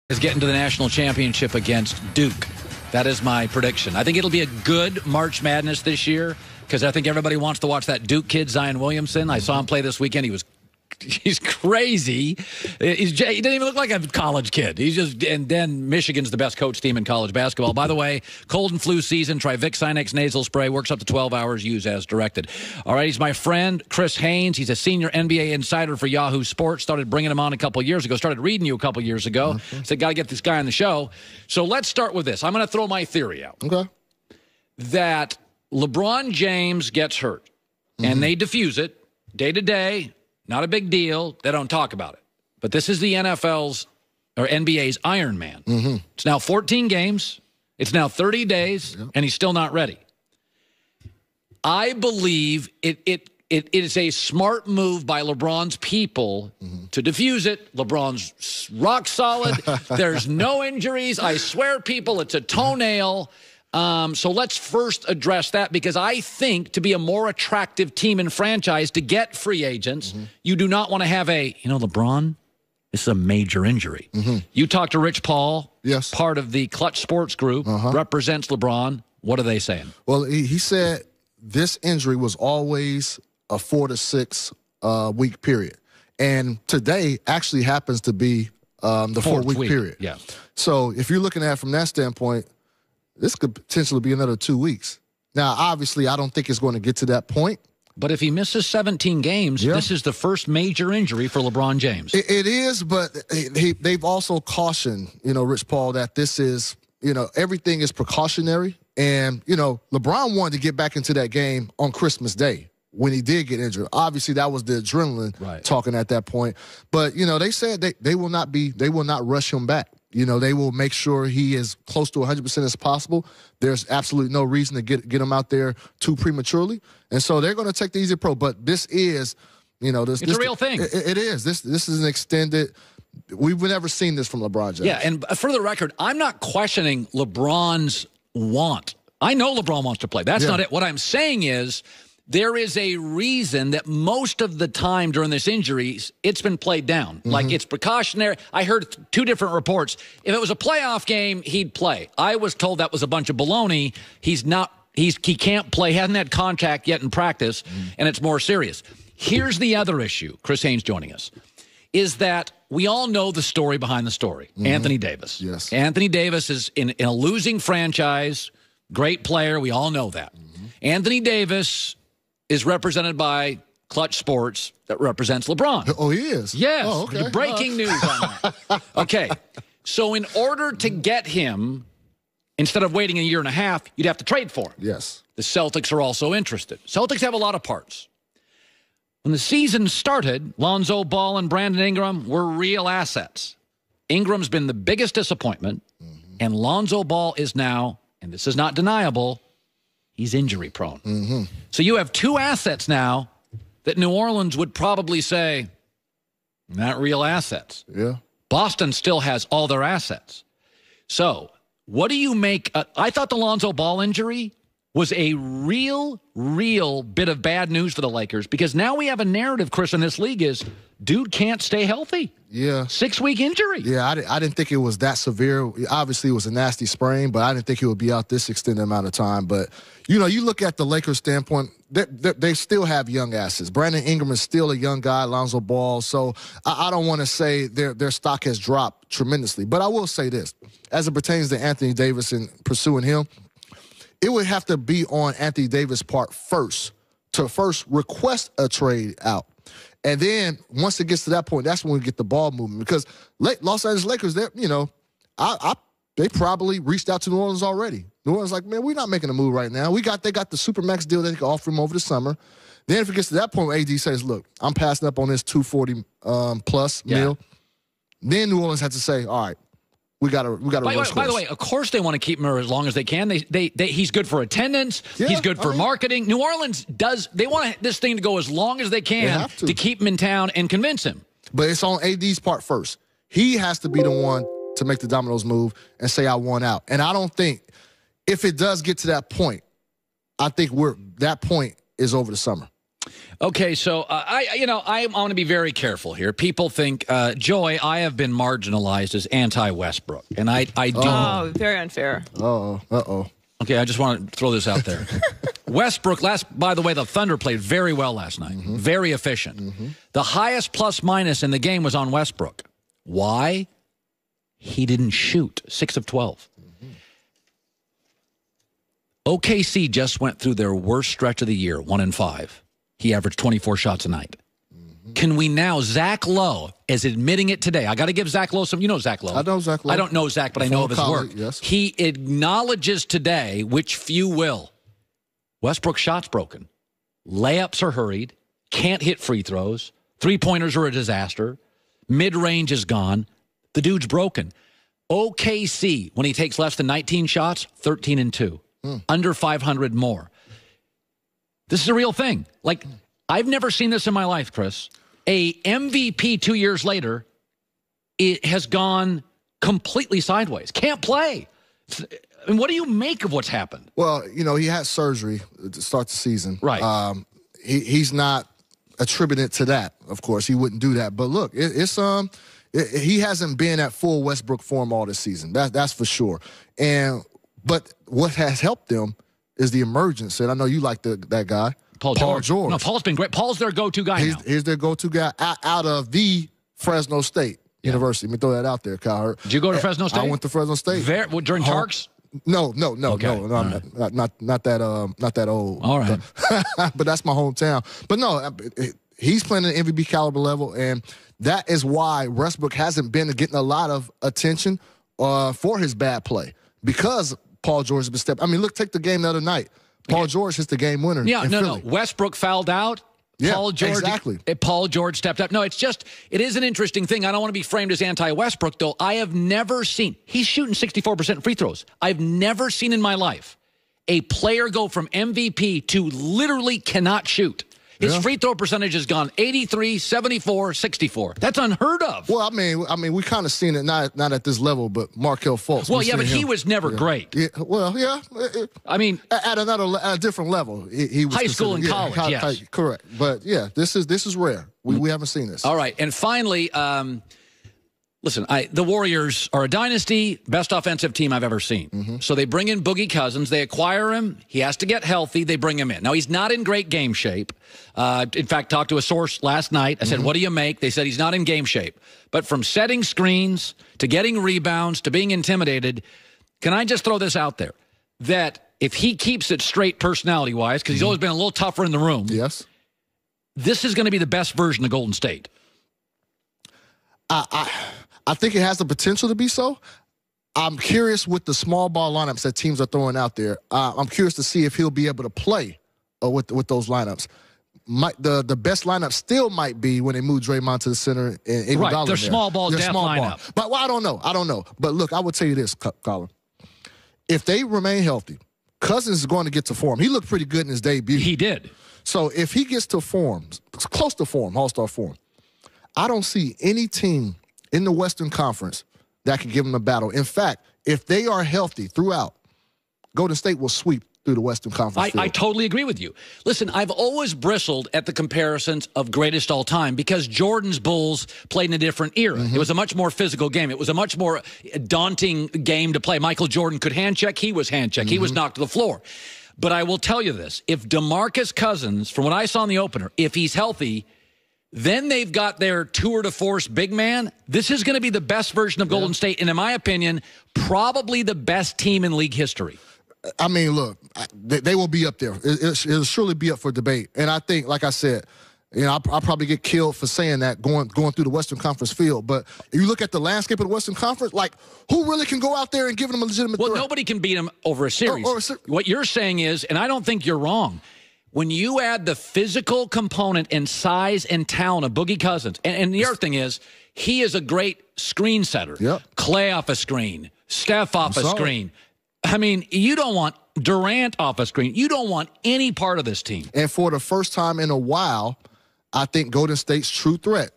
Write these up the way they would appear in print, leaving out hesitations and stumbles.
is getting to the national championship against Duke. That is my prediction. I think it'll be a good March Madness this year because I think everybody wants to watch that Duke kid, Zion Williamson. I saw him play this weekend. He's crazy. He doesn't even look like a college kid. And then Michigan's the best coach team in college basketball. By the way, cold and flu season, try Vicks Sinex nasal spray. Works up to 12 hours. Use as directed. All right, he's my friend, Chris Haynes. He's a senior NBA insider for Yahoo Sports. Started bringing him on a couple years ago. Started reading you a couple years ago. Said, got to get this guy on the show. So let's start with this. I'm going to throw my theory out. Okay. That LeBron James gets hurt, and they diffuse it day to day. Not a big deal. They don't talk about it. But this is the NFL's or NBA's Iron Man. It's now 14 games. It's now 30 days, and he's still not ready. I believe it is a smart move by LeBron's people to diffuse it. LeBron's rock solid. There's no injuries. I swear, people, it's a toenail. So let's first address that because I think to be a more attractive team and franchise to get free agents, you do not want to have LeBron, this is a major injury. You talk to Rich Paul, part of the Clutch Sports Group, represents LeBron. What are they saying? Well, he said this injury was always a 4 to 6 week period. And today actually happens to be the 4-week period. Yeah. So if you're looking at it from that standpoint, this could potentially be another 2 weeks. Now, obviously, I don't think it's going to get to that point. But if he misses 17 games, this is the first major injury for LeBron James. It is, but they've also cautioned, Rich Paul, that this is, everything is precautionary. And, LeBron wanted to get back into that game on Christmas Day when he did get injured. Obviously, that was the adrenaline talking at that point. But, they said they will not rush him back. They will make sure he is close to 100% as possible. There's absolutely no reason to get him out there too prematurely. And so they're going to take the easy approach. But this is, it's a real thing. It is. This is an extended. We've never seen this from LeBron James. Yeah, and for the record, I'm not questioning LeBron's want. I know LeBron wants to play. That's not it. What I'm saying is there is a reason that most of the time during this injury, it's been played down. Like it's precautionary. I heard 2 different reports. If it was a playoff game, he'd play. I was told that was a bunch of baloney. He can't play. He hasn't had contact yet in practice, and it's more serious. Here's the other issue. Chris Haynes joining us. Is that we all know the story behind the story. Anthony Davis. Yes. Anthony Davis is in a losing franchise. Great player. We all know that. Anthony Davis is represented by Clutch Sports that represents LeBron. Oh, he is? Yes. Oh, okay. Breaking news on that. Okay. So in order to get him, instead of waiting a year and a half, you'd have to trade for him. Yes. The Celtics are also interested. Celtics have a lot of parts. When the season started, Lonzo Ball and Brandon Ingram were real assets. Ingram's been the biggest disappointment, and Lonzo Ball is now, and this is not deniable, he's injury prone. So you have 2 assets now that New Orleans would probably say, not real assets. Yeah. Boston still has all their assets. So what do you make? I thought the Lonzo Ball injury was a real bit of bad news for the Lakers because now we have a narrative, Chris, in this league is dude can't stay healthy. Yeah. 6-week injury. Yeah, I didn't think it was that severe. Obviously, it was a nasty sprain, but I didn't think he would be out this extended amount of time. But, you look at the Lakers' standpoint, they still have young assets. Brandon Ingram is still a young guy, Lonzo Ball. So I don't want to say their stock has dropped tremendously. But I will say this. As it pertains to Anthony Davis and pursuing him, it would have to be on Anthony Davis' part first to first request a trade out. And then once it gets to that point, that's when we get the ball moving. Because Los Angeles Lakers, they probably reached out to New Orleans already. New Orleans like, man, we're not making a move right now. They got the Supermax deal that they can offer him over the summer. Then if it gets to that point, AD says, look, I'm passing up on this 240 plus mil. Then New Orleans has to say, all right, we got to reverse course. By the way, of course they want to keep him as long as they can. He's good for attendance. Yeah, he's good for marketing. New Orleans they want this thing to go as long as they can to keep him in town and convince him. But it's on AD's part first. He has to be the one to make the dominoes move and say, I want out. And I don't think, if it does get to that point, I think that point is over the summer. Okay, so I want to be very careful here. People think, Joy, I have been marginalized as anti-Westbrook, and I do. Oh, very unfair. Uh-oh. Okay, I just want to throw this out there. Westbrook, by the way, the Thunder played very well last night. Very efficient. The highest plus-minus in the game was on Westbrook. Why? He didn't shoot. 6 of 12. OKC just went through their worst stretch of the year, 1-5. He averaged 24 shots a night. Can we now, Zach Lowe is admitting it today. I got to give Zach Lowe some, you know Zach Lowe. I know Zach Lowe. I don't know Zach, but I know of his work. Yes. He acknowledges today, which few will, Westbrook's shot's broken. Layups are hurried. Can't hit free throws. Three-pointers are a disaster. Mid-range is gone. The dude's broken. OKC, when he takes less than 19 shots, 13-2. Under 500 more. This is a real thing. Like, I've never seen this in my life, Chris. A MVP 2 years later, it has gone completely sideways. Can't play. And what do you make of what's happened? Well, he had surgery to start the season. Right. He's not attributed to that. Of course, he wouldn't do that. But look, he hasn't been at full Westbrook form all this season. That's for sure. But what has helped them is the emergence. And I know you like that guy, Paul George. No, Paul's been great. Paul's their go-to guy now. He's their go-to guy out of the Fresno State University. Let me throw that out there, Kyle. Did you go to Fresno State? I went to Fresno State. During Tarks? No, Okay. no. I'm not that old. All right. But that's my hometown. But no, he's playing at an MVP caliber level, and that is why Westbrook hasn't been getting a lot of attention for his bad play, because Paul George has been stepping. I mean, look, take the game the other night. Paul George hits the game winner. Yeah, in Philly. Westbrook fouled out. Yeah, Paul George, exactly. Paul George stepped up. No, it is an interesting thing. I don't want to be framed as anti-Westbrook, though. I have never seen, he's shooting 64% free throws. I've never seen in my life a player go from MVP to literally cannot shoot. His free throw percentage has gone 83, 74, 64. That's unheard of. Well, I mean, we kind of seen it not at this level, but Markelle Fultz. Well, yeah, but he was never great. Yeah, well, yeah. I mean, at a different level, he was high school and college. Yes, correct. But yeah, this is rare. We haven't seen this. All right, and finally, listen, the Warriors are a dynasty, best offensive team I've ever seen. So they bring in Boogie Cousins. They acquire him. He has to get healthy. They bring him in. Now, he's not in great game shape. In fact, talked to a source last night. I said, what do you make? They said he's not in game shape. But from setting screens to getting rebounds to being intimidated, can I just throw this out there? That if he keeps it straight personality-wise, because he's always been a little tougher in the room, yes, this is going to be the best version of Golden State. I think it has the potential to be so. I'm curious with the small ball lineups that teams are throwing out there. I'm curious to see if he'll be able to play with those lineups. The best lineup still might be when they move Draymond to the center and Iguodala. Right, their small ball depth lineup. But I don't know. But look, I would tell you this, Colin. If they remain healthy, Cousins is going to get to form. He looked pretty good in his debut. He did. So if he gets to form, close to form, all-star form, I don't see any team in the Western Conference that can give him a battle. In fact, if they are healthy throughout, Golden State will sweep through the Western Conference. I totally agree with you. Listen, I've always bristled at the comparisons of greatest all time because Jordan's Bulls played in a different era. It was a much more physical game. It was a much more daunting game to play. Michael Jordan could hand check. He was hand check. He was knocked to the floor. But I will tell you this. If DeMarcus Cousins, from what I saw in the opener, if he's healthy, then they've got their tour de force big man. This is going to be the best version of Golden State. And in my opinion, probably the best team in league history. I mean, look, they will be up there. It'll surely be up for debate. And I think, like I said, I'll probably get killed for saying that going through the Western Conference field. But if you look at the landscape of the Western Conference, like, who really can go out there and give them a legitimate threat? Well, nobody can beat them over a series. What you're saying is, and I don't think you're wrong, when you add the physical component and size and talent of Boogie Cousins, and the other thing is, he is a great screen setter. Yep. Clay off a screen, Steph off a screen. I mean, you don't want Durant off a screen. You don't want any part of this team. And for the first time in a while, I think Golden State's true threat,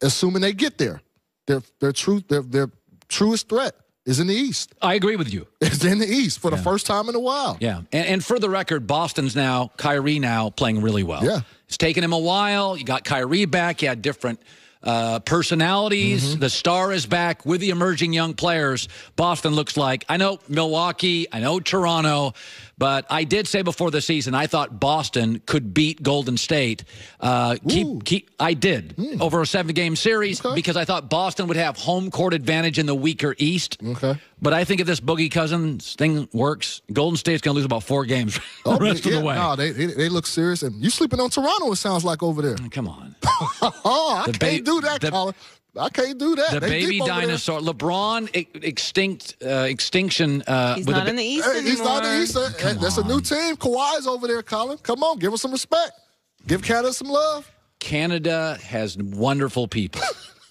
assuming they get there, their truest threat is in the East. I agree with you. It's in the East for the first time in a while. Yeah. And for the record, Boston's now, Kyrie now playing really well. Yeah. It's taken him a while. You got Kyrie back. You had different personalities. The star is back with the emerging young players. Boston looks like, I know Milwaukee, I know Toronto, but I did say before the season I thought Boston could beat Golden State. I did over a 7-game series because I thought Boston would have home court advantage in the weaker East. Okay. But I think if this Boogie Cousins thing works, Golden State's going to lose about 4 games the rest of the way. No, they look serious. And you sleeping on Toronto, it sounds like, over there. Come on. I can't do that, Colin. I can't do that. The baby dinosaur, LeBron, extinction. He's not in the East anymore. He's not in the East. That's a new team. Kawhi's over there, Colin. Come on, give us some respect. Give Canada some love. Canada has wonderful people.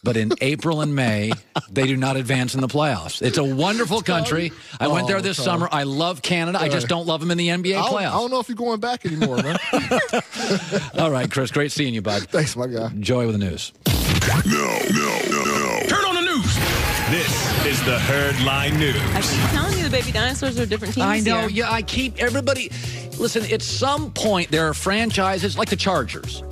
But in April and May, they do not advance in the playoffs. It's a wonderful country. I went there this summer. I love Canada. I just don't love them in the NBA playoffs. I don't know if you're going back anymore, man. All right, Chris. Great seeing you, bud. Thanks, my guy. Enjoy with the news. No. Turn on the news. This is the Herdline News. I keep telling you the baby dinosaurs are different teams. I know. Here. Yeah, I keep everybody. Listen, at some point, there are franchises like the Chargers.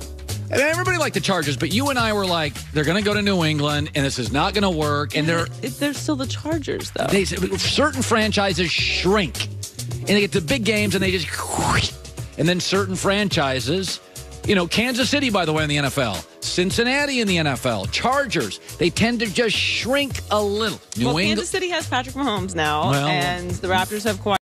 And everybody liked the Chargers, but you and I were like, they're going to go to New England, and this is not going to work. And they're still the Chargers, though. Certain franchises shrink, and they get to big games, and they just, and then certain franchises, Kansas City, by the way, in the NFL, Cincinnati in the NFL, Chargers, they tend to just shrink a little. Kansas City has Patrick Mahomes now, and the Raptors have Kawhi